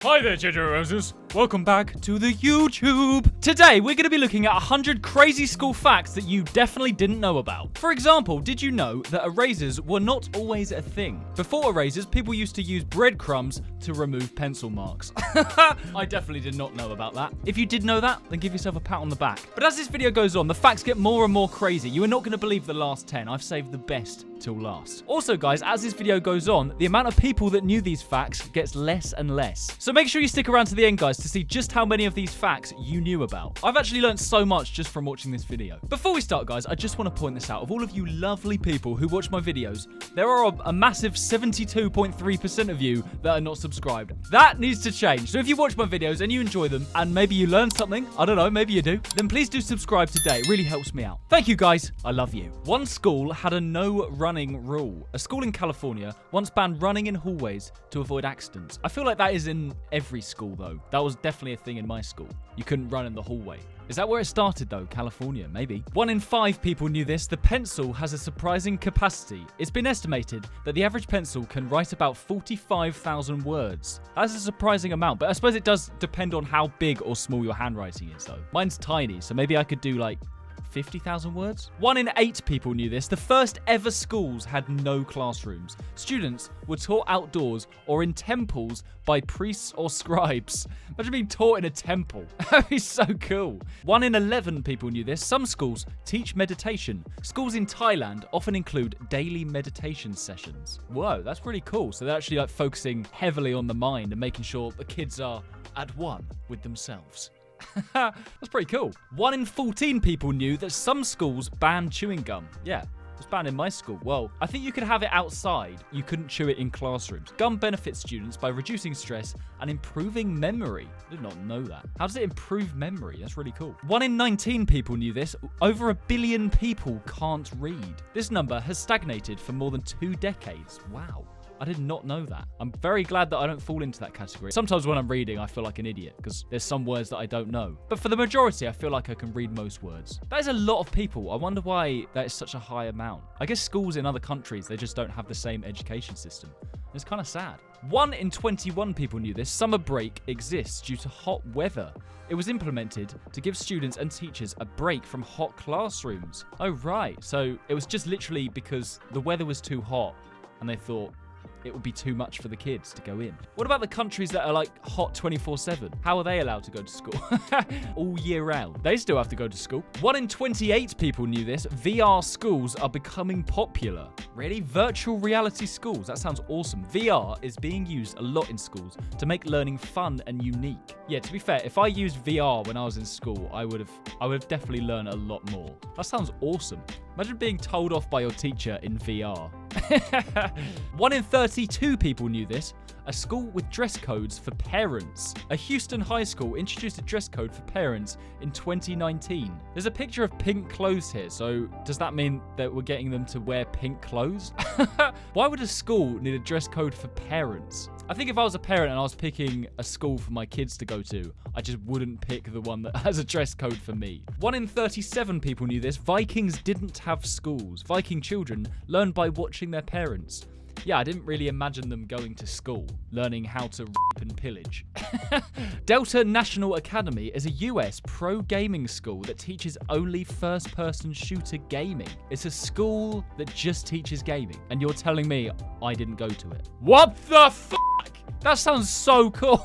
Hi there, Ginger Roses. Welcome back to the YouTube. Today, we're going to be looking at 100 crazy school facts that you definitely didn't know about. For example, did you know that erasers were not always a thing? Before erasers, people used to use breadcrumbs to remove pencil marks. I definitely did not know about that. If you did know that, then give yourself a pat on the back. But as this video goes on, the facts get more and more crazy. You are not going to believe the last 10. I've saved the best till last. Also, guys, as this video goes on, the amount of people that knew these facts gets less and less. So make sure you stick around to the end, guys, to see just how many of these facts you knew about. I've actually learned so much just from watching this video. Before we start, guys, I just want to point this out. Of all of you lovely people who watch my videos, there are a massive 72.3% of you that are not subscribed. That needs to change. So if you watch my videos and you enjoy them, and maybe you learned something, I don't know, maybe you do, then please do subscribe today. It really helps me out. Thank you, guys. I love you. One school had a no running rule. A school in California once banned running in hallways to avoid accidents. I feel like that is in every school, though. That was definitely a thing in my school. You couldn't run in the hallway. Is that where it started, though? California, maybe. 1 in 5 people knew this. The pencil has a surprising capacity. It's been estimated that the average pencil can write about 45,000 words. That's a surprising amount, but I suppose it does depend on how big or small your handwriting is, though. Mine's tiny, so maybe I could do, like, 50,000 words? 1 in 8 people knew this. The first ever schools had no classrooms. Students were taught outdoors or in temples by priests or scribes. Imagine being taught in a temple. That'd be so cool. 1 in 11 people knew this. Some schools teach meditation. Schools in Thailand often include daily meditation sessions. Whoa, that's pretty cool. So they're actually like focusing heavily on the mind and making sure the kids are at one with themselves. That's pretty cool. 1 in 14 people knew that some schools ban chewing gum. Yeah, it was banned in my school. Well, I think you could have it outside. You couldn't chew it in classrooms. Gum benefits students by reducing stress and improving memory. I did not know that. How does it improve memory? That's really cool. 1 in 19 people knew this. Over 1 billion people can't read. This number has stagnated for more than 2 decades. Wow. I did not know that. I'm very glad that I don't fall into that category. Sometimes when I'm reading, I feel like an idiot because there's some words that I don't know. But for the majority, I feel like I can read most words. That is a lot of people. I wonder why that is such a high amount. I guess schools in other countries, they just don't have the same education system. It's kind of sad. 1 in 21 people knew this. Summer break exists due to hot weather. It was implemented to give students and teachers a break from hot classrooms. Oh, right. So it was just literally because the weather was too hot and they thought, it would be too much for the kids to go in. What about the countries that are like hot 24/7? How are they allowed to go to school? All year round. They still have to go to school. 1 in 28 people knew this. VR schools are becoming popular. Really? Virtual reality schools? That sounds awesome. VR is being used a lot in schools to make learning fun and unique. Yeah, to be fair, if I used VR when I was in school, I would have definitely learned a lot more. That sounds awesome. Imagine being told off by your teacher in VR. 1 in 32 people knew this. A school with dress codes for parents. A Houston high school introduced a dress code for parents in 2019. There's a picture of pink clothes here, so does that mean that we're getting them to wear pink clothes? Why would a school need a dress code for parents? I think if I was a parent and I was picking a school for my kids to go to, I just wouldn't pick the one that has a dress code for me. 1 in 37 people knew this. Vikings didn't have schools. Viking children learned by watching their parents. Yeah, I didn't really imagine them going to school, learning how to rape and pillage. Delta National Academy is a US pro gaming school that teaches only first-person shooter gaming. It's a school that just teaches gaming, and you're telling me I didn't go to it. What the f***? That sounds so cool.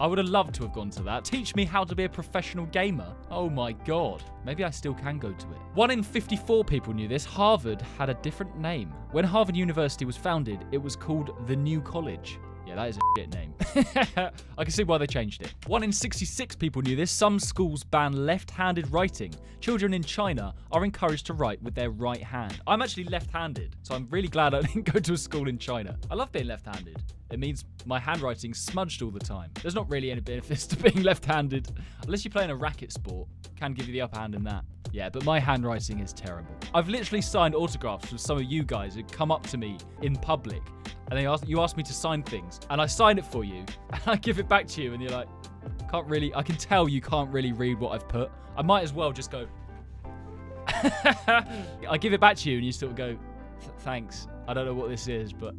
I would have loved to have gone to that. Teach me how to be a professional gamer. Oh my god. Maybe I still can go to it. 1 in 54 people knew this. Harvard had a different name. When Harvard University was founded, it was called the New College. Yeah, that is a shit name. I can see why they changed it. 1 in 66 people knew this. Some schools ban left-handed writing. Children in China are encouraged to write with their right hand. I'm actually left-handed, so I'm really glad I didn't go to a school in China. I love being left-handed. It means my handwriting's smudged all the time. There's not really any benefits to being left-handed. Unless you're playing a racket sport. Can give you the upper hand in that. Yeah, but my handwriting is terrible. I've literally signed autographs with some of you guys who come up to me in public and you ask me to sign things, and I sign it for you, and I give it back to you, and you're like, I can tell you can't really read what I've put. I might as well just go. I give it back to you, and you sort of go, thanks. I don't know what this is, but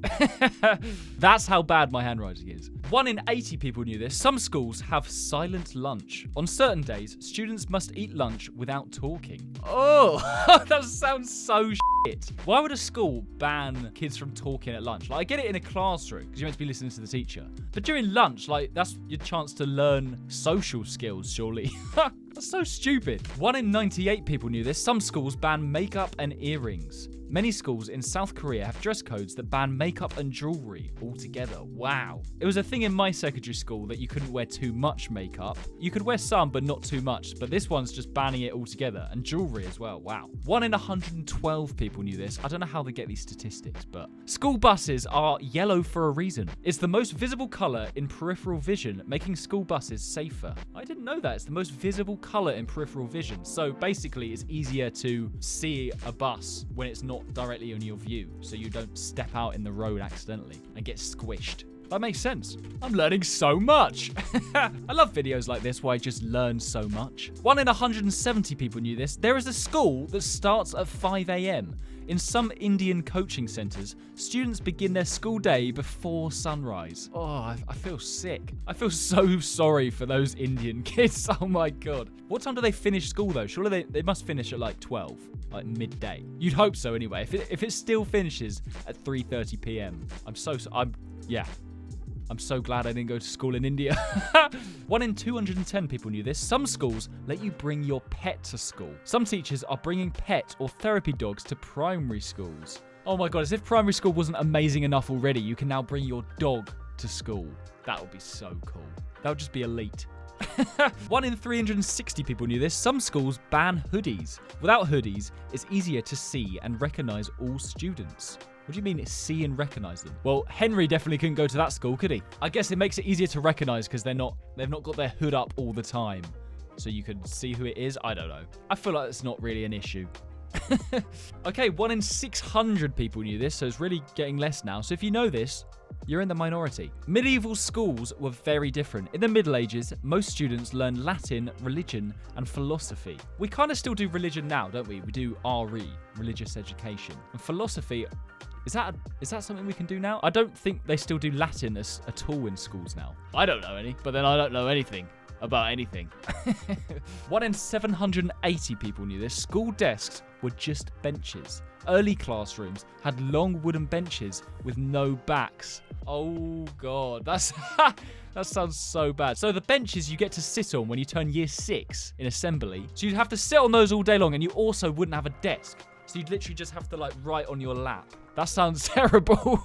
that's how bad my handwriting is. 1 in 80 people knew this. Some schools have silent lunch. On certain days, students must eat lunch without talking. Oh, that sounds so shit. Why would a school ban kids from talking at lunch? Like, I get it in a classroom because you're meant to be listening to the teacher. But during lunch, like, that's your chance to learn social skills, surely. That's so stupid. 1 in 98 people knew this. Some schools ban makeup and earrings. Many schools in South Korea have dress codes that ban makeup and jewelry altogether. Wow. It was a thing in my secondary school that you couldn't wear too much makeup. You could wear some, but not too much. But this one's just banning it altogether. And jewelry as well. Wow. 1 in 112 people knew this. I don't know how they get these statistics, but school buses are yellow for a reason. It's the most visible color in peripheral vision, making school buses safer. I didn't know that. It's the most visible color in peripheral vision. So basically, it's easier to see a bus when it's not directly on your view, so you don't step out in the road accidentally and get squished. That makes sense. I'm learning so much. I love videos like this where I just learn so much. 1 in 170 people knew this. There is a school that starts at 5 a.m. In some Indian coaching centers, students begin their school day before sunrise. Oh, I feel sick. I feel so sorry for those Indian kids. Oh my God. What time do they finish school though? Surely they must finish at like 12, like midday. You'd hope so anyway. If it still finishes at 3:30 p.m. I'm so glad I didn't go to school in India. 1 in 210 people knew this. Some schools let you bring your pet to school. Some teachers are bringing pet or therapy dogs to primary schools. Oh my God, as if primary school wasn't amazing enough already, you can now bring your dog to school. That would be so cool. That would just be elite. 1 in 360 people knew this. Some schools ban hoodies. Without hoodies, it's easier to see and recognize all students. What do you mean see and recognize them? Well, Henry definitely couldn't go to that school, could he? I guess it makes it easier to recognize because they've not got their hood up all the time. So you can see who it is. I don't know. I feel like it's not really an issue. Okay, 1 in 600 people knew this, so it's really getting less now. So if you know this, you're in the minority. Medieval schools were very different. In the Middle Ages, most students learned Latin, religion, and philosophy. We kind of still do religion now, don't we? We do RE, religious education. And philosophy, is that something we can do now? I don't think they still do Latin at all in schools now. I don't know any, but then I don't know anything about anything. 1 in 780 people knew this. School desks were just benches. Early classrooms had long wooden benches with no backs. Oh God, that sounds so bad. So the benches you get to sit on when you turn year 6 in assembly, so you'd have to sit on those all day long, and you also wouldn't have a desk. So you'd literally just have to like write on your lap. That sounds terrible.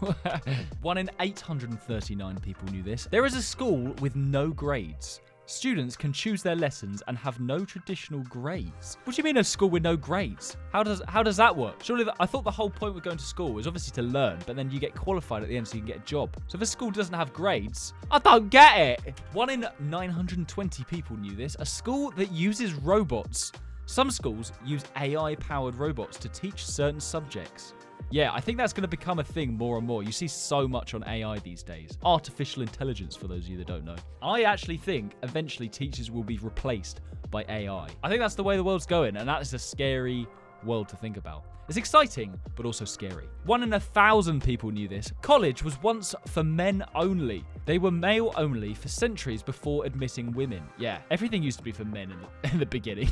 1 in 839 people knew this. There is a school with no grades. Students can choose their lessons and have no traditional grades. What do you mean a school with no grades? How does that work? Surely I thought the whole point of going to school was obviously to learn, but then you get qualified at the end so you can get a job. So if a school doesn't have grades, I don't get it. 1 in 920 people knew this. A school that uses robots. Some schools use AI-powered robots to teach certain subjects. Yeah, I think that's going to become a thing more and more. You see so much on AI these days. Artificial intelligence, for those of you that don't know. I actually think eventually teachers will be replaced by AI. I think that's the way the world's going, and that is a scary world to think about. It's exciting, but also scary. 1 in 1,000 people knew this. College was once for men only. They were male only for centuries before admitting women. Yeah, everything used to be for men in the beginning.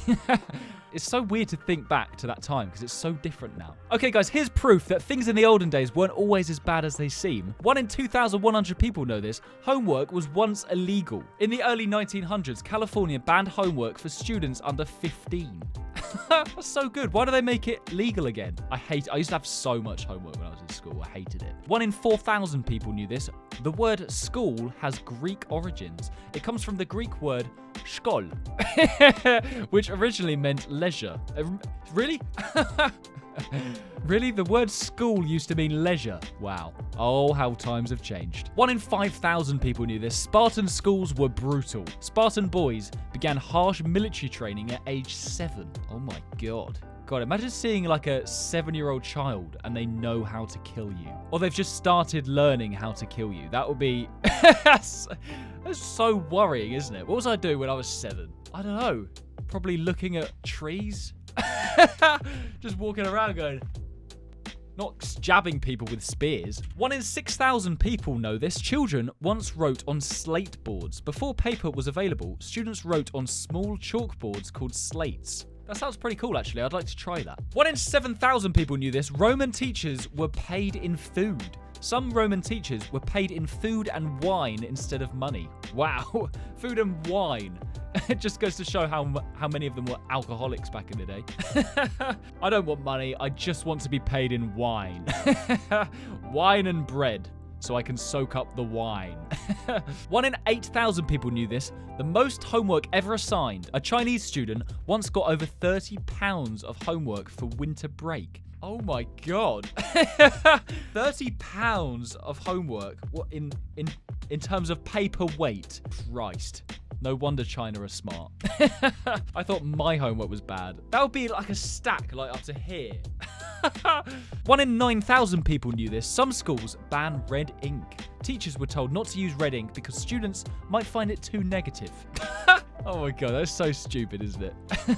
It's so weird to think back to that time because it's so different now. Okay, guys, here's proof that things in the olden days weren't always as bad as they seem. 1 in 2,100 people know this. Homework was once illegal. In the early 1900s, California banned homework for students under 15. That's so good. Why do they make it legal again? I used to have so much homework when I was in school. I hated it. 1 in 4,000 people knew this. The word school has Greek origins. It comes from the Greek word skol, which originally meant leisure. Really? Really? The word school used to mean leisure. Wow. Oh, how times have changed. 1 in 5,000 people knew this. Spartan schools were brutal. Spartan boys began harsh military training at age 7. Oh my God. God, imagine seeing like a 7-year-old child and they know how to kill you. Or they've just started learning how to kill you. That would be... That's so worrying, isn't it? What was I doing when I was 7? I don't know. Probably looking at trees. Just walking around going... Not jabbing people with spears. 1 in 6,000 people know this. Children once wrote on slate boards. Before paper was available, students wrote on small chalkboards called slates. That sounds pretty cool, actually. I'd like to try that. 1 in 7,000 people knew this. Roman teachers were paid in food. Some Roman teachers were paid in food and wine instead of money. Wow, food and wine. It just goes to show how many of them were alcoholics back in the day. I don't want money. I just want to be paid in wine. Wine and bread, so I can soak up the wine. 1 in 8,000 people knew this. The most homework ever assigned. A Chinese student once got over 30 pounds of homework for winter break. Oh my god. 30 pounds of homework. What in terms of paper weight? Christ. No wonder China are smart. I thought my homework was bad. That would be like a stack, like up to here. 1 in 9,000 people knew this. Some schools ban red ink. Teachers were told not to use red ink because students might find it too negative. Oh my god, that's so stupid, isn't it?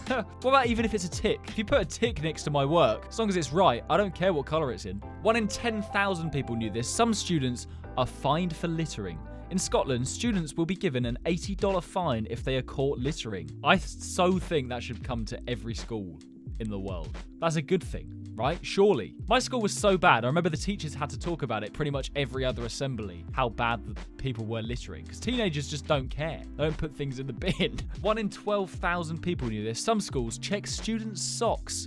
What about even if it's a tick? If you put a tick next to my work, as long as it's right, I don't care what colour it's in. 1 in 10,000 people knew this. Some students are fined for littering. In Scotland, students will be given an $80 fine if they are caught littering. I so think that should come to every school in the world. That's a good thing, right? Surely. My school was so bad, I remember the teachers had to talk about it pretty much every other assembly, how bad the people were littering, because teenagers just don't care. They don't put things in the bin. 1 in 12,000 people knew this. Some schools check students' socks.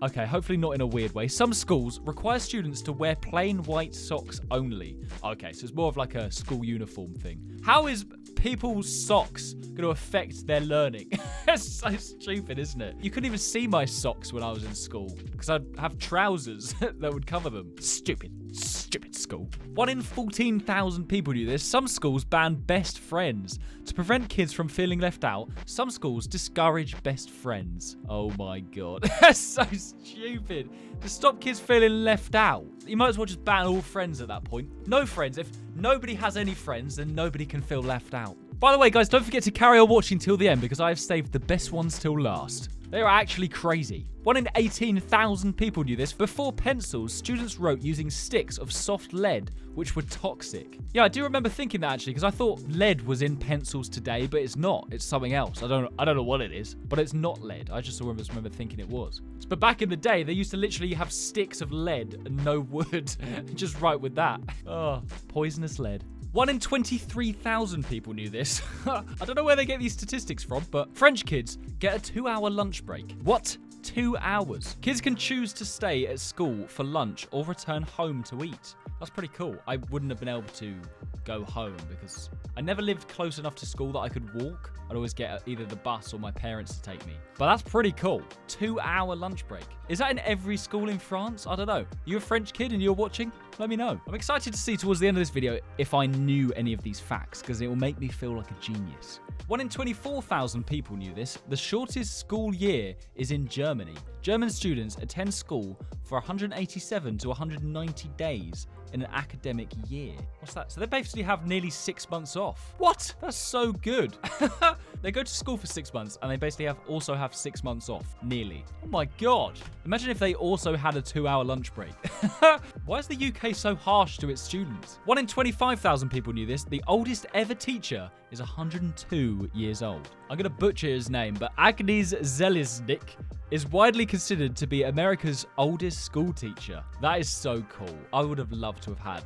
Okay, hopefully not in a weird way. Some schools require students to wear plain white socks only. Okay, so it's more of like a school uniform thing. How is people's socks going to affect their learning? It's so stupid, isn't it? You couldn't even see my socks when I was in school because I'd have trousers that would cover them. Stupid school. 1 in 14,000 people knew this. Some schools ban best friends. To prevent kids from feeling left out, some schools discourage best friends. Oh my god. That's so stupid. To stop kids feeling left out, you might as well just ban all friends at that point. No friends. If nobody has any friends, then nobody can feel left out. By the way, guys, don't forget to carry on watching till the end because I have saved the best ones till last. They are actually crazy. 1 in 18,000 people knew this. Before pencils, students wrote using sticks of soft lead, which were toxic. Yeah, I do remember thinking that actually, because I thought lead was in pencils today, but it's not. It's something else. I don't know what it is, but it's not lead. I just remember thinking it was. But back in the day, they used to literally have sticks of lead and no wood. Just write with that. Oh, poisonous lead. 1 in 23,000 people knew this. I don't know where they get these statistics from, but French kids get a 2-hour lunch break. What? 2 hours. Kids can choose to stay at school for lunch or return home to eat. That's pretty cool. I wouldn't have been able to go home because I never lived close enough to school that I could walk. I'd always get either the bus or my parents to take me. But that's pretty cool. 2-hour lunch break. Is that in every school in France? I don't know. You a French kid and you're watching? Let me know. I'm excited to see towards the end of this video if I knew any of these facts because it will make me feel like a genius. 1 in 24,000 people knew this. The shortest school year is in Germany. German students attend school for 187 to 190 days in an academic year. What's that? So they basically have nearly 6 months off. What? That's so good. They go to school for 6 months and they basically also have 6 months off. Nearly. Oh my god. Imagine if they also had a 2-hour lunch break. Why is the UK so harsh to its students? 1 in 25,000 people knew this. The oldest ever teacher is 102 years old. I'm going to butcher his name, but Agnes Zeliznik is widely considered to be America's oldest school teacher. That is so cool. I would have loved to have had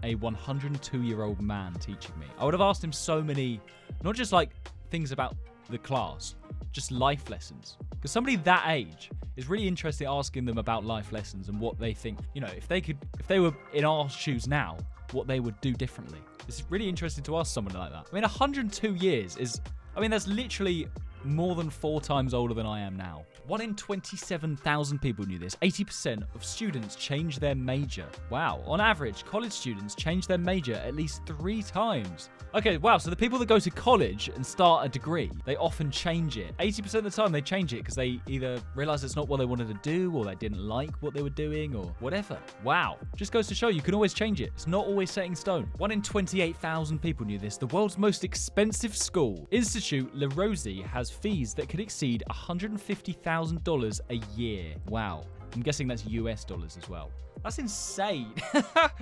a 102-year-old man teaching me. I would have asked him so many, not just like things about the class, just life lessons. Because somebody that age is really interested in asking them about life lessons and what they think, you know, if they were in our shoes now, what they would do differently. It's really interesting to ask someone like that. I mean, 102 years is, that's literally more than 4 times older than I am now. 1 in 27,000 people knew this. 80% of students change their major. Wow. On average, college students change their major at least 3 times. Okay, wow. So the people that go to college and start a degree, they often change it. 80% of the time they change it because they either realize it's not what they wanted to do or they didn't like what they were doing or whatever. Wow. Just goes to show you can always change it. It's not always set in stone. 1 in 28,000 people knew this. The world's most expensive school, Institut Le Rosey, has fees that could exceed $150,000 a year. Wow. I'm guessing that's US dollars as well. That's insane.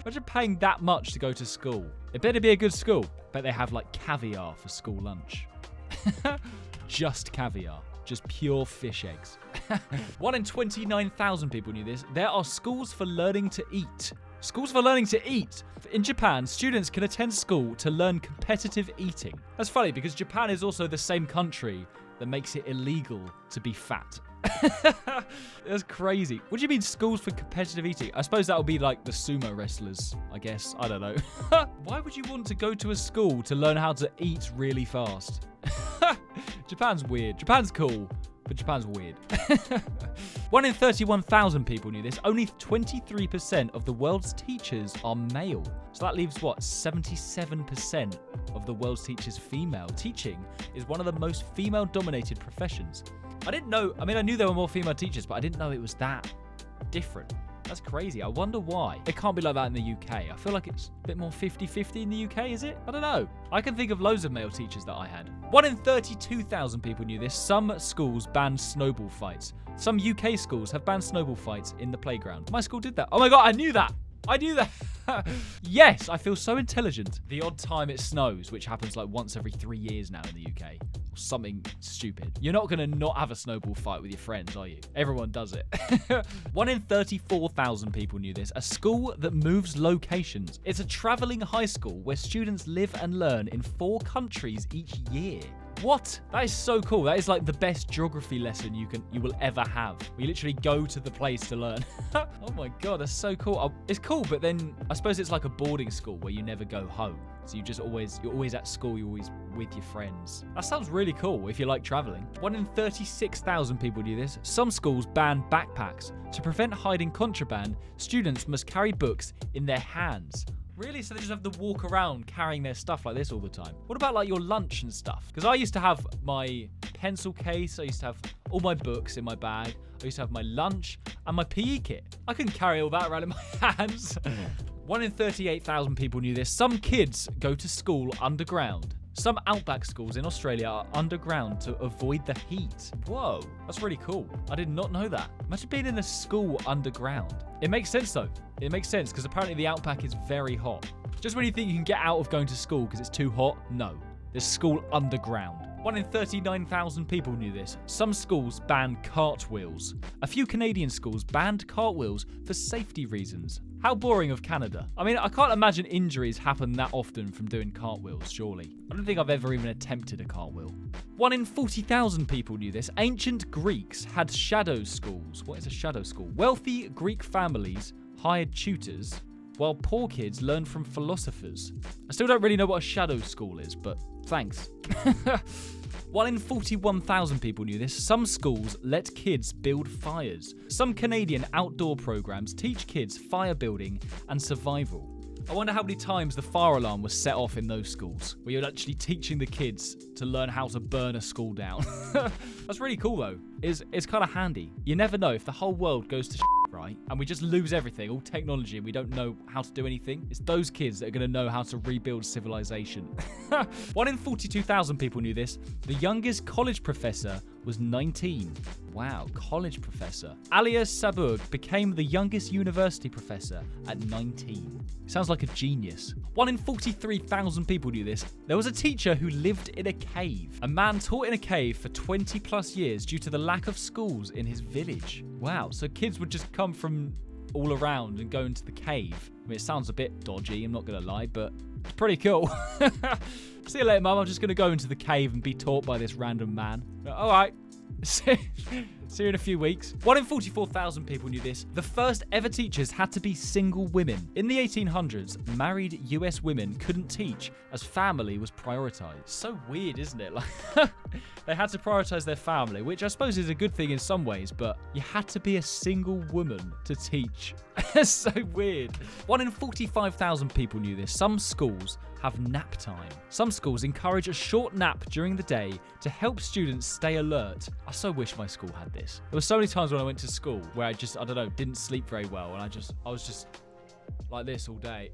Imagine paying that much to go to school. It better be a good school. Bet they have like caviar for school lunch. Just caviar. Just pure fish eggs. 1 in 29,000 people knew this. There are schools for learning to eat. Schools for learning to eat. In Japan, students can attend school to learn competitive eating. That's funny because Japan is also the same country that makes it illegal to be fat. That's crazy. What do you mean schools for competitive eating? I suppose that would be like the sumo wrestlers, I guess. I don't know. Why would you want to go to a school to learn how to eat really fast? Japan's weird. Japan's cool, but Japan's weird. 1 in 31,000 people knew this. Only 23% of the world's teachers are male. So that leaves, what, 77% of the world's teachers female. Teaching is one of the most female-dominated professions. I didn't know, I mean, I knew there were more female teachers, but I didn't know it was that different. That's crazy. I wonder why. It can't be like that in the UK. I feel like it's a bit more 50-50 in the UK, is it? I don't know. I can think of loads of male teachers that I had. 1 in 32,000 people knew this. Some schools banned snowball fights. Some UK schools have banned snowball fights in the playground. My school did that. Oh my God, I knew that. I knew that. Yes, I feel so intelligent. The odd time it snows, which happens like once every 3 years now in the UK. Or something stupid. You're not going to not have a snowball fight with your friends, are you? Everyone does it. 1 in 34,000 people knew this. A school that moves locations. It's a traveling high school where students live and learn in 4 countries each year. What? That is so cool. That is like the best geography lesson you will ever have. We literally go to the place to learn. Oh my God, that's so cool. It's cool, but then I suppose it's like a boarding school where you never go home. So you're always at school, you're always with your friends. That sounds really cool if you like traveling. 1 in 36,000 people do this. Some schools ban backpacks. To prevent hiding contraband, students must carry books in their hands. Really? So they just have to walk around carrying their stuff like this all the time? What about like your lunch and stuff? Because I used to have my pencil case. I used to have all my books in my bag. I used to have my lunch and my PE kit. I couldn't carry all that around in my hands. 1 in 38,000 people knew this. Some kids go to school underground. Some outback schools in Australia are underground to avoid the heat. Whoa, that's really cool. I did not know that. Imagine being in a school underground. It makes sense though. It makes sense because apparently the outback is very hot. Just when you think you can get out of going to school because it's too hot, no. There's school underground. 1 in 39,000 people knew this. Some schools ban cartwheels. A few Canadian schools banned cartwheels for safety reasons. How boring of Canada. I mean, I can't imagine injuries happen that often from doing cartwheels, surely. I don't think I've ever even attempted a cartwheel. 1 in 40,000 people knew this. Ancient Greeks had shadow schools. What is a shadow school? Wealthy Greek families hired tutors, while poor kids learned from philosophers. I still don't really know what a shadow school is, but thanks. 1 in 41,000 people knew this. Some schools let kids build fires. Some Canadian outdoor programs teach kids fire building and survival. I wonder how many times the fire alarm was set off in those schools, where you're actually teaching the kids to learn how to burn a school down. That's really cool though. It's kind of handy. You never know if the whole world goes to right? And we just lose everything, all technology, and we don't know how to do anything. It's those kids that are going to know how to rebuild civilization. 1 in 42,000 people knew this. The youngest college professor was 19. Wow, college professor. Alia Saburg became the youngest university professor at 19. Sounds like a genius. 1 in 43,000 people knew this. There was a teacher who lived in a cave. A man taught in a cave for 20 plus years due to the lack of schools in his village. Wow, so kids would just come from all around and go into the cave. I mean, it sounds a bit dodgy, I'm not going to lie, but it's pretty cool. See you later, Mum. I'm just going to go into the cave and be taught by this random man. All right. See you in a few weeks. 1 in 44,000 people knew this. The first ever teachers had to be single women. In the 1800s, married US women couldn't teach as family was prioritized. So weird, isn't it? Like, they had to prioritize their family, which I suppose is a good thing in some ways, but you had to be a single woman to teach. That's so weird. 1 in 45,000 people knew this. Some schools have nap time. Some schools encourage a short nap during the day to help students stay alert. I so wish my school had this. There were so many times when I went to school where I don't know, didn't sleep very well, and I was just like this all day.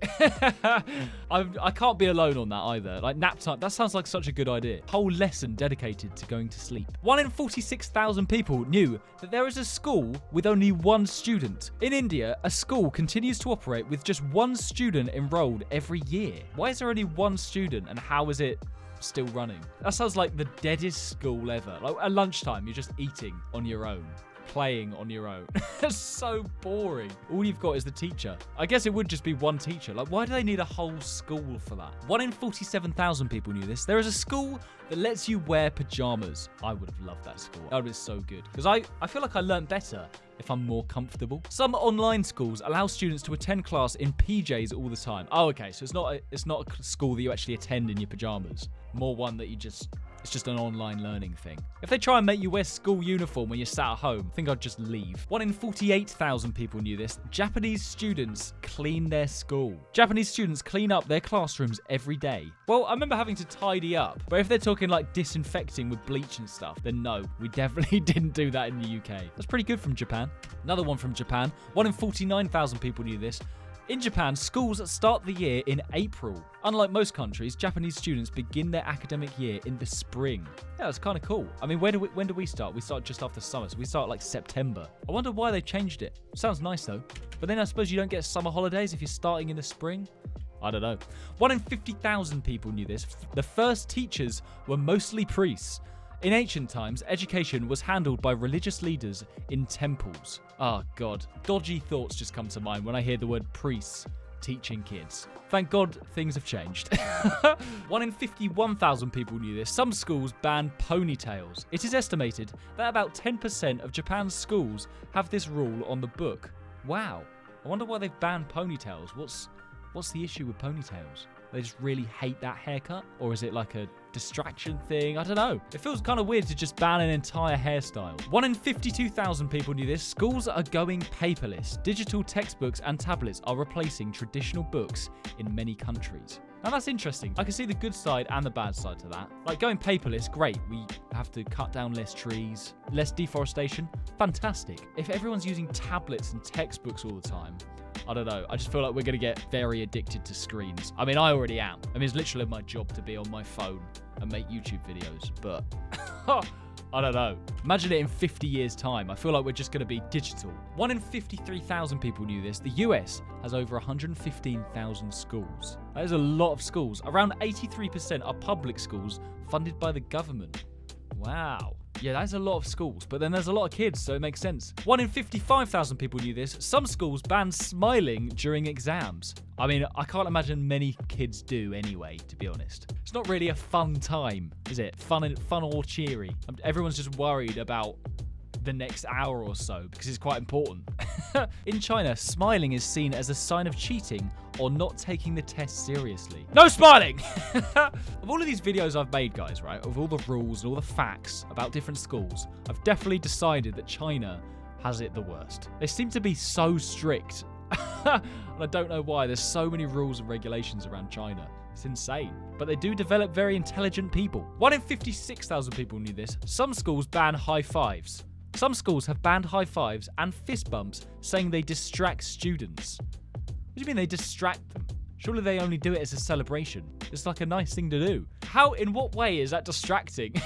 I can't be alone on that either. Like nap time, that sounds like such a good idea. Whole lesson dedicated to going to sleep. 1 in 46,000 people knew that there is a school with only one student. In India, a school continues to operate with just one student enrolled every year. Why is there only one student and how is it still running? That sounds like the deadest school ever. Like at lunchtime, you're just eating on your own, playing on your own. That's so boring. All you've got is the teacher. I guess it would just be one teacher. Like, why do they need a whole school for that? 1 in 47,000 people knew this. There is a school that lets you wear pajamas. I would have loved that school. That would have been so good. Because I feel like I learned better if I'm more comfortable. Some online schools allow students to attend class in PJs all the time. Oh, okay. So it's not a school that you actually attend in your pajamas. More one that it's just an online learning thing. If they try and make you wear school uniform when you're sat at home, I think I'd just leave. 1 in 48,000 people knew this. Japanese students clean their school. Japanese students clean up their classrooms every day. Well, I remember having to tidy up, but if they're talking like disinfecting with bleach and stuff, then no, we definitely didn't do that in the UK. That's pretty good from Japan. Another one from Japan. 1 in 49,000 people knew this. In Japan, schools start the year in April. Unlike most countries, Japanese students begin their academic year in the spring. Yeah, that's kind of cool. I mean, when do we start? We start just after summer, so we start like September. I wonder why they changed it. Sounds nice though. But then I suppose you don't get summer holidays if you're starting in the spring. I don't know. 1 in 50,000 people knew this. The first teachers were mostly priests. In ancient times, education was handled by religious leaders in temples. Oh God, dodgy thoughts just come to mind when I hear the word priests teaching kids. Thank God things have changed. 1 in 51,000 people knew this. Some schools ban ponytails. It is estimated that about 10% of Japan's schools have this rule on the book. Wow. I wonder why they've banned ponytails. What's the issue with ponytails? They just really hate that haircut? Or is it like a distraction thing? I don't know. It feels kind of weird to just ban an entire hairstyle. 1 in 52,000 people knew this. Schools are going paperless. Digital textbooks and tablets are replacing traditional books in many countries. Now that's interesting. I can see the good side and the bad side to that. Like going paperless, great. We have to cut down less trees, less deforestation. Fantastic. If everyone's using tablets and textbooks all the time, I don't know. I just feel like we're going to get very addicted to screens. I mean, I already am. I mean, it's literally my job to be on my phone and make YouTube videos, but I don't know. Imagine it in 50 years' time. I feel like we're just going to be digital. 1 in 53,000 people knew this. The US has over 115,000 schools. That is a lot of schools. Around 83% are public schools funded by the government. Wow. Yeah, that's a lot of schools, but then there's a lot of kids, so it makes sense. 1 in 55,000 people knew this. Some schools ban smiling during exams. I mean, I can't imagine many kids do anyway, to be honest. It's not really a fun time, is it? Fun or cheery. Everyone's just worried about the next hour or so because it's quite important. In China, smiling is seen as a sign of cheating or not taking the test seriously. No smiling! Of all of these videos I've made, guys, right, of all the rules and all the facts about different schools, I've definitely decided that China has it the worst. They seem to be so strict. And I don't know why. There's so many rules and regulations around China. It's insane. But they do develop very intelligent people. 1 in 56,000 people knew this. Some schools ban high fives. Some schools have banned high fives and fist bumps, saying they distract students. What do you mean they distract them? Surely they only do it as a celebration. It's like a nice thing to do. How, in what way is that distracting?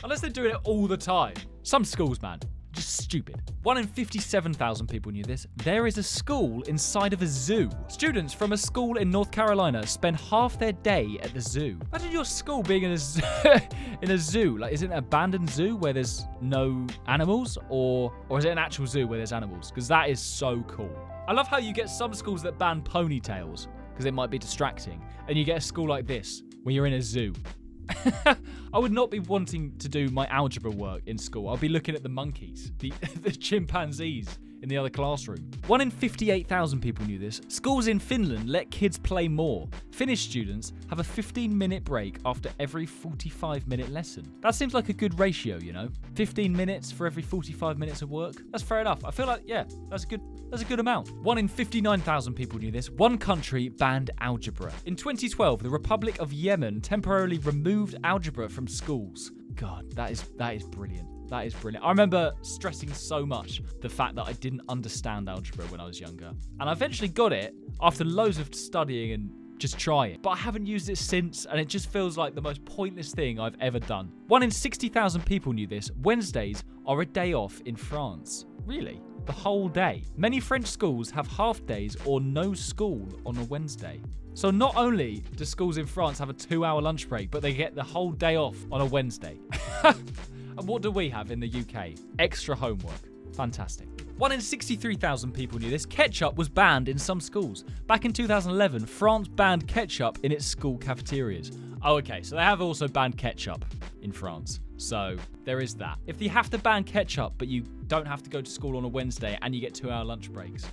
Unless they're doing it all the time. Some schools, man. Just stupid. 1 in 57,000 people knew this. There is a school inside of a zoo. Students from a school in North Carolina spend half their day at the zoo. Imagine your school being in a zoo. In a zoo. Like, is it an abandoned zoo where there's no animals? Or is it an actual zoo where there's animals? Because that is so cool. I love how you get some schools that ban ponytails because it might be distracting. And you get a school like this where you're in a zoo. I would not be wanting to do my algebra work in school. I'll be looking at the monkeys, the chimpanzees in the other classroom. 1 in 58,000 people knew this. Schools in Finland let kids play more. Finnish students have a 15-minute break after every 45-minute lesson. That seems like a good ratio, you know? 15 minutes for every 45 minutes of work. That's fair enough. I feel like, yeah, that's a good amount. 1 in 59,000 people knew this. One country banned algebra. In 2012, the Republic of Yemen temporarily removed algebra from schools. God, that is brilliant. That is brilliant. I remember stressing so much the fact that I didn't understand algebra when I was younger. And I eventually got it after loads of studying and just trying. But I haven't used it since, and it just feels like the most pointless thing I've ever done. 1 in 60,000 people knew this. Wednesdays are a day off in France. Really? The whole day. Many French schools have half days or no school on a Wednesday. So not only do schools in France have a 2-hour lunch break, but they get the whole day off on a Wednesday. And what do we have in the UK? Extra homework. Fantastic. 1 in 63,000 people knew this. Ketchup was banned in some schools. Back in 2011, France banned ketchup in its school cafeterias. Oh, okay, so they have also banned ketchup in France. So there is that. If you have to ban ketchup, but you don't have to go to school on a Wednesday and you get 2-hour lunch breaks,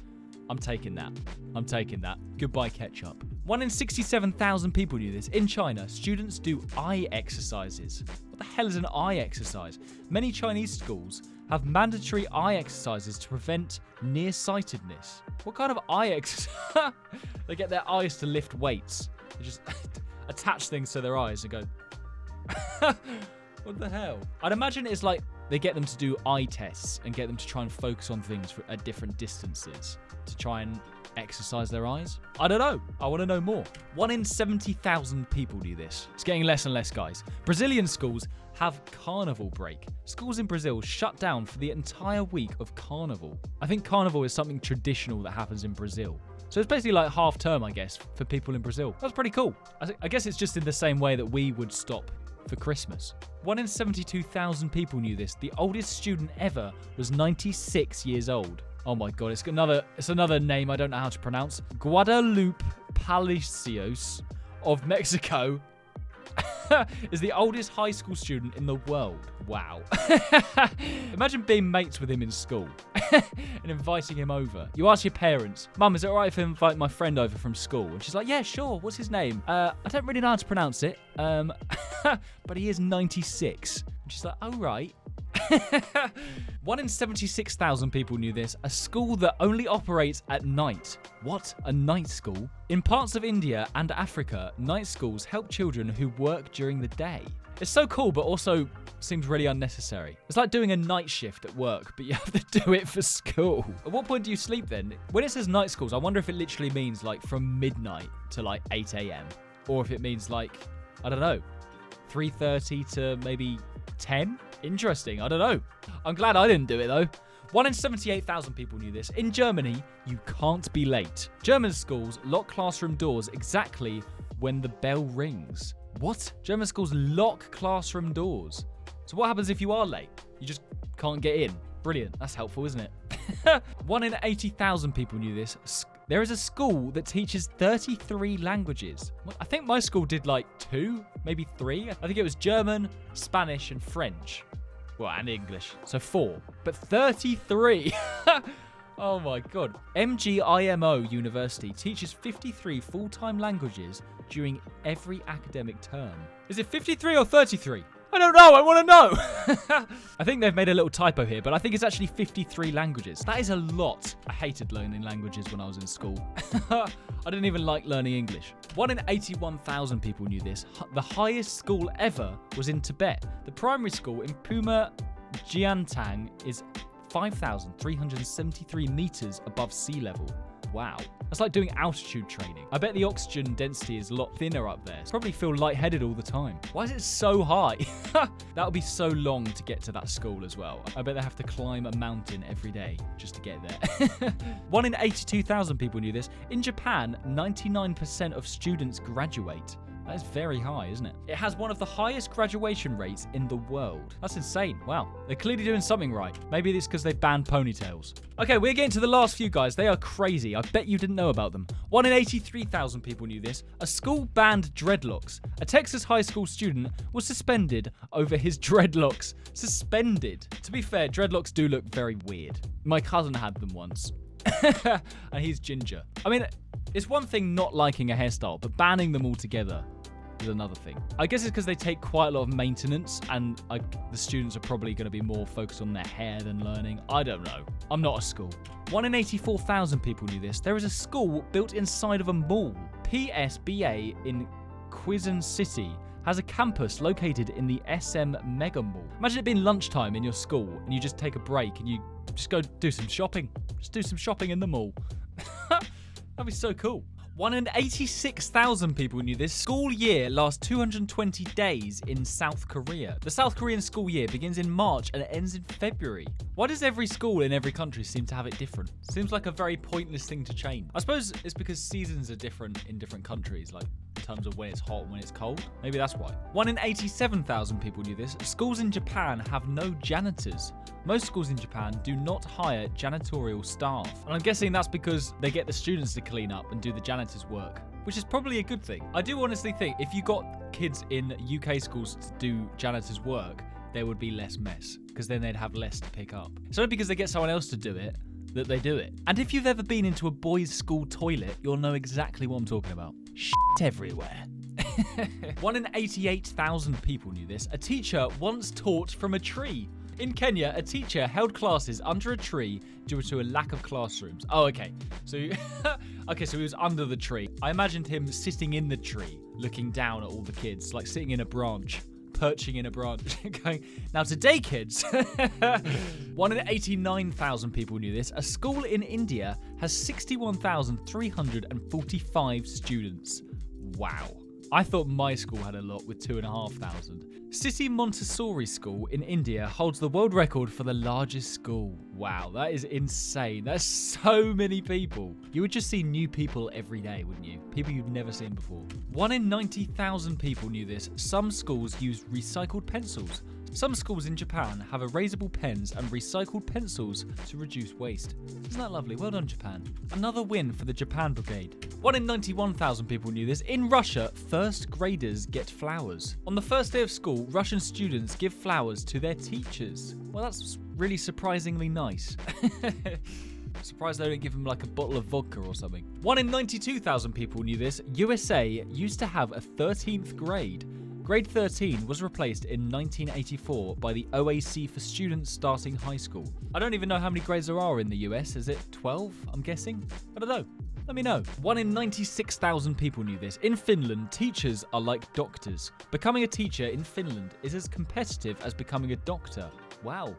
I'm taking that. I'm taking that. Goodbye, ketchup. 1 in 67,000 people knew this. In China, students do eye exercises. What the hell is an eye exercise? Many Chinese schools have mandatory eye exercises to prevent nearsightedness. What kind of eye exercise? They get their eyes to lift weights. They just attach things to their eyes and go... What the hell? I'd imagine it's like they get them to do eye tests and get them to try and focus on things at different distances to try and exercise their eyes. I don't know. I want to know more. 1 in 70,000 people do this. It's getting less and less, guys. Brazilian schools have carnival break. Schools in Brazil shut down for the entire week of carnival. I think carnival is something traditional that happens in Brazil. So it's basically like half term, I guess, for people in Brazil. That's pretty cool. I guess it's just in the same way that we would stop for Christmas. 1 in 72,000 people knew this. The oldest student ever was 96 years old. Oh my god, it's another name I don't know how to pronounce. Guadalupe Palacios of Mexico is the oldest high school student in the world. Wow. Imagine being mates with him in school and inviting him over. You ask your parents, Mum, is it alright if I invite my friend over from school? And she's like, yeah, sure. What's his name? I don't really know how to pronounce it. But he is 96. And she's like, oh, right. 1 in 76,000 people knew this. A school that only operates at night. What? A night school? In parts of India and Africa, night schools help children who work during the day. It's so cool, but also seems really unnecessary. It's like doing a night shift at work, but you have to do it for school. At what point do you sleep then? When it says night schools, I wonder if it literally means like from midnight to like 8 a.m. Or if it means like, I don't know, 3:30 to maybe 10? Interesting, I don't know. I'm glad I didn't do it though. 1 in 78,000 people knew this. In Germany, you can't be late. German schools lock classroom doors exactly when the bell rings. What? German schools lock classroom doors. So what happens if you are late? You just can't get in. Brilliant. That's helpful, isn't it? 1 in 80,000 people knew this. There is a school that teaches 33 languages. I think my school did like 2, maybe 3. I think it was German, Spanish, and French. Well, and English. So 4. But 33! Oh my god. MGIMO University teaches 53 full-time languages during every academic term. Is it 53 or 33? I don't know, I want to know. I think they've made a little typo here, but I think it's actually 53 languages. That is a lot. I hated learning languages when I was in school. I didn't even like learning English. 1 in 81,000 people knew this. The highest school ever was in Tibet. The primary school in Puma Jiantang is 5,373 meters above sea level. Wow. That's like doing altitude training. I bet the oxygen density is a lot thinner up there. Probably feel lightheaded all the time. Why is it so high? That would be so long to get to that school as well. I bet they have to climb a mountain every day just to get there. 1 in 82,000 people knew this. In Japan, 99% of students graduate. That is very high, isn't it? It has one of the highest graduation rates in the world. That's insane. Wow. They're clearly doing something right. Maybe it's because they've banned ponytails. Okay, we're getting to the last few, guys. They are crazy. I bet you didn't know about them. 1 in 83,000 people knew this. A school banned dreadlocks. A Texas high school student was suspended over his dreadlocks. Suspended. To be fair, dreadlocks do look very weird. My cousin had them once. And he's ginger. I mean, it's one thing not liking a hairstyle, but banning them all together is another thing. I guess it's because they take quite a lot of maintenance, and the students are probably going to be more focused on their hair than learning. I don't know. I'm not a school. 1 in 84,000 people knew this. There is a school built inside of a mall. PSBA in Quezon City has a campus located in the SM Mega Mall. Imagine it being lunchtime in your school and you just take a break and you just go do some shopping. Just do some shopping in the mall. That'd be so cool. 1 in 86,000 people knew this. School year lasts 220 days in South Korea. The South Korean school year begins in March and ends in February. Why does every school in every country seem to have it different? Seems like a very pointless thing to change. I suppose it's because seasons are different in different countries, like in terms of when it's hot and when it's cold. Maybe that's why. 1 in 87,000 people knew this. Schools in Japan have no janitors. Most schools in Japan do not hire janitorial staff. And I'm guessing that's because they get the students to clean up and do the janitor's work, which is probably a good thing. I do honestly think if you got kids in UK schools to do janitor's work, there would be less mess, because then they'd have less to pick up. It's only because they get someone else to do it that they do it. And if you've ever been into a boys' school toilet, you'll know exactly what I'm talking about. Shit everywhere. 1 in 88,000 people knew this. A teacher once taught from a tree. In Kenya, a teacher held classes under a tree due to a lack of classrooms. Oh, okay. So, so he was under the tree. I imagined him sitting in the tree, looking down at all the kids, like sitting in a branch, perching in a branch, going, now today, kids. 1 in 89,000 people knew this. A school in India has 61,345 students. Wow. I thought my school had a lot with 2,500. City Montessori School in India holds the world record for the largest school. Wow, that is insane. That's so many people. You would just see new people every day, wouldn't you? People you've never seen before. 1 in 90,000 people knew this. Some schools use recycled pencils. Some schools in Japan have erasable pens and recycled pencils to reduce waste. Isn't that lovely? Well done, Japan. Another win for the Japan Brigade. 1 in 91,000 people knew this. In Russia, first graders get flowers. On the first day of school, Russian students give flowers to their teachers. Well, that's really surprisingly nice. Surprised they don't give them like a bottle of vodka or something. 1 in 92,000 people knew this. USA used to have a 13th grade. Grade 13 was replaced in 1984 by the OAC for students starting high school. I don't even know how many grades there are in the US. Is it 12, I'm guessing? I don't know. Let me know. 1 in 96,000 people knew this. In Finland, teachers are like doctors. Becoming a teacher in Finland is as competitive as becoming a doctor. Wow.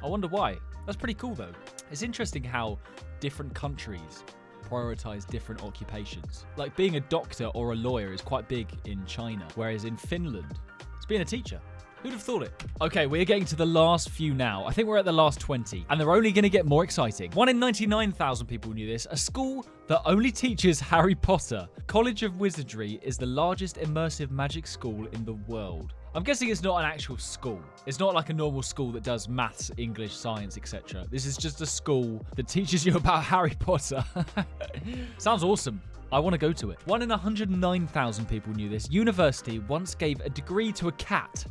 I wonder why. That's pretty cool though. It's interesting how different countries prioritize different occupations. Like being a doctor or a lawyer is quite big in China, whereas in Finland, it's being a teacher. Who'd have thought it? Okay, we're getting to the last few now. I think we're at the last 20, and they're only going to get more exciting. 1 in 99,000 people knew this. A school that only teaches Harry Potter. College of Wizardry is the largest immersive magic school in the world. I'm guessing it's not an actual school. It's not like a normal school that does maths, English, science, etc. This is just a school that teaches you about Harry Potter. Sounds awesome. I want to go to it. 1 in 109,000 people knew this. University once gave a degree to a cat.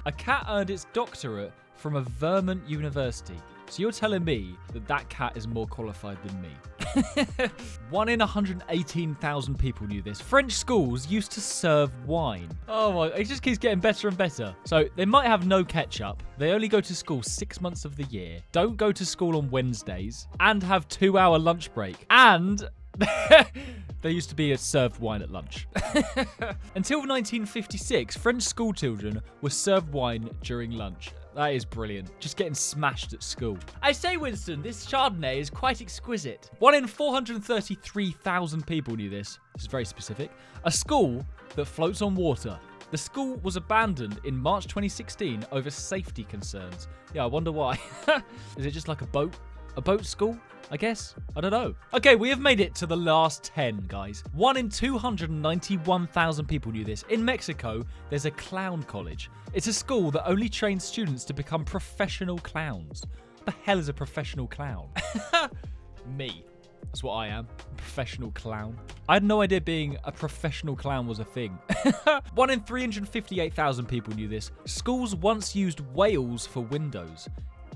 A cat earned its doctorate from a Vermont university. So you're telling me that that cat is more qualified than me. 1 in 118,000 people knew this. French schools used to serve wine. Oh my, it just keeps getting better and better. So they might have no ketchup. They only go to school 6 months of the year. Don't go to school on Wednesdays. And have 2-hour lunch break. And there used to be a served wine at lunch. Until 1956, French school children were served wine during lunch. That is brilliant. Just getting smashed at school. I say, Winston, this Chardonnay is quite exquisite. 1 in 433,000 people knew this. This is very specific. A school that floats on water. The school was abandoned in March 2016 over safety concerns. Yeah, I wonder why. Is it just like a boat? A boat school? I guess. I don't know. Okay, we have made it to the last 10, guys. 1 in 291,000 people knew this. In Mexico, there's a clown college. It's a school that only trains students to become professional clowns. What the hell is a professional clown? Me. That's what I am. A professional clown. I had no idea being a professional clown was a thing. 1 in 358,000 people knew this. Schools once used whales for windows.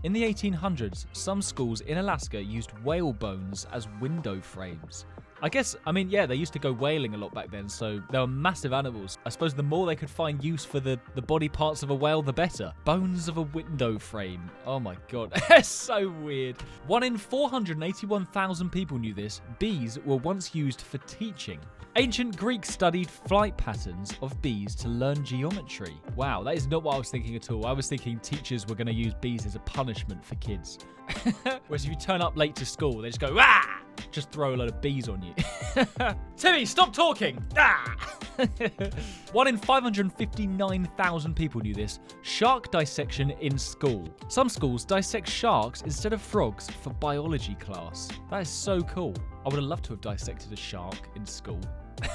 In the 1800s, some schools in Alaska used whale bones as window frames. I guess, I mean, yeah, they used to go whaling a lot back then, so they were massive animals. I suppose the more they could find use for the body parts of a whale, the better. Bones of a window frame. Oh my god, that's so weird. 1 in 481,000 people knew this. Bees were once used for teaching. Ancient Greeks studied flight patterns of bees to learn geometry. Wow, that is not what I was thinking at all. I was thinking teachers were going to use bees as a punishment for kids. Whereas if you turn up late to school, they just go, ah! Just throw a load of bees on you. Timmy, stop talking! Ah! 1 in 559,000 people knew this. Shark dissection in school. Some schools dissect sharks instead of frogs for biology class. That is so cool. I would have loved to have dissected a shark in school.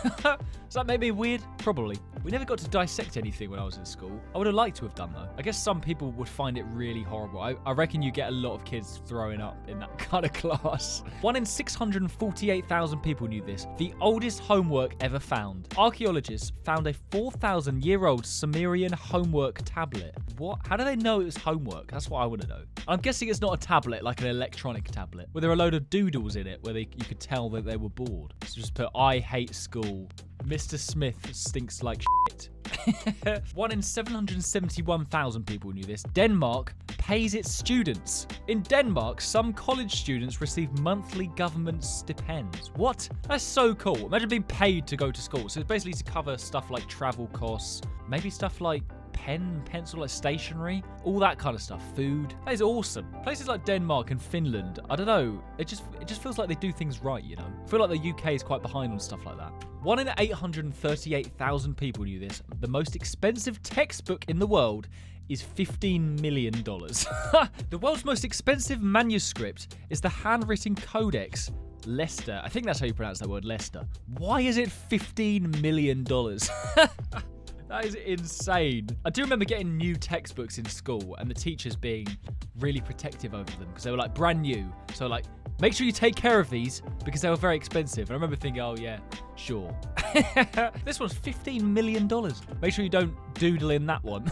Does that make me weird? Probably. We never got to dissect anything when I was in school. I would have liked to have done though. I guess some people would find it really horrible. I reckon you get a lot of kids throwing up in that kind of class. 1 in 648,000 people knew this. The oldest homework ever found. Archaeologists found a 4,000-year-old Sumerian homework tablet. What? How do they know it was homework? That's what I want to know. I'm guessing it's not a tablet, like an electronic tablet, where there are a load of doodles in it where you could tell that they were bored. So just put, I hate school. Mr. Smith stinks like shit. 1 in 771,000 people knew this. Denmark pays its students. In Denmark, some college students receive monthly government stipends. What? That's so cool. Imagine being paid to go to school. So it's basically to cover stuff like travel costs, maybe stuff like pen, pencil, like stationery, all that kind of stuff, food. That is awesome. Places like Denmark and Finland, I don't know, it just feels like they do things right, you know? I feel like the UK is quite behind on stuff like that. 1 in 838,000 people knew this. The most expensive textbook in the world is $15 million. The world's most expensive manuscript is the handwritten codex Leicester. I think that's how you pronounce that word, Leicester. Why is it $15 million? That is insane. I do remember getting new textbooks in school and the teachers being really protective over them because they were like brand new. So like, make sure you take care of these because they were very expensive. And I remember thinking, oh yeah, sure. This one's $15 million. Make sure you don't doodle in that one.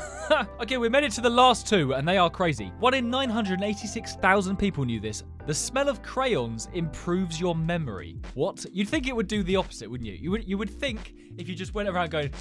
Okay, we made it to the last two and they are crazy. 1 in 986,000 people knew this. The smell of crayons improves your memory. What? You'd think it would do the opposite, wouldn't you? You would think if you just went around going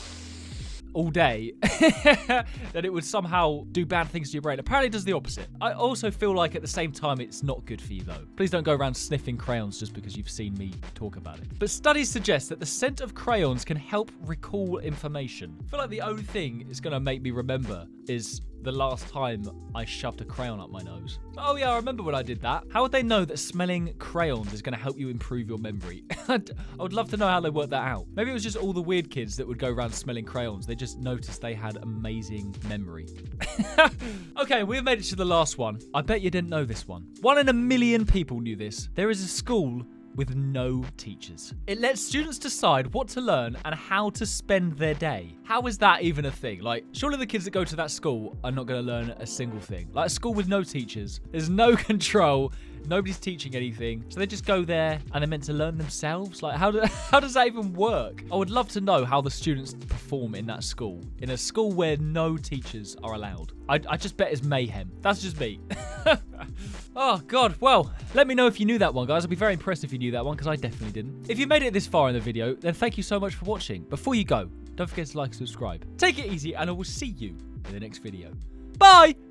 all day that it would somehow do bad things to your brain. Apparently it does the opposite. I also feel like at the same time it's not good for you though. Please don't go around sniffing crayons just because you've seen me talk about it. But studies suggest that the scent of crayons can help recall information. I feel like the only thing it's going to make me remember is the last time I shoved a crayon up my nose. Oh yeah, I remember when I did that. How would they know that smelling crayons is going to help you improve your memory? I would love to know how they worked that out. Maybe it was just all the weird kids that would go around smelling crayons. They just noticed they had amazing memory. Okay, we've made it to the last one. I bet you didn't know this one. 1 in a million people knew this. There is a school with no teachers. It lets students decide what to learn and how to spend their day. How is that even a thing? Like, surely the kids that go to that school are not going to learn a single thing. Like a school with no teachers, there's no control, nobody's teaching anything, so they just go there and they're meant to learn themselves? Like, how does that even work? I would love to know how the students perform in that school, in a school where no teachers are allowed. I just bet it's mayhem. That's just me. Oh, God. Well, let me know if you knew that one, guys. I'd be very impressed if you knew that one, because I definitely didn't. If you made it this far in the video, then thank you so much for watching. Before you go, don't forget to like and subscribe. Take it easy, and I will see you in the next video. Bye!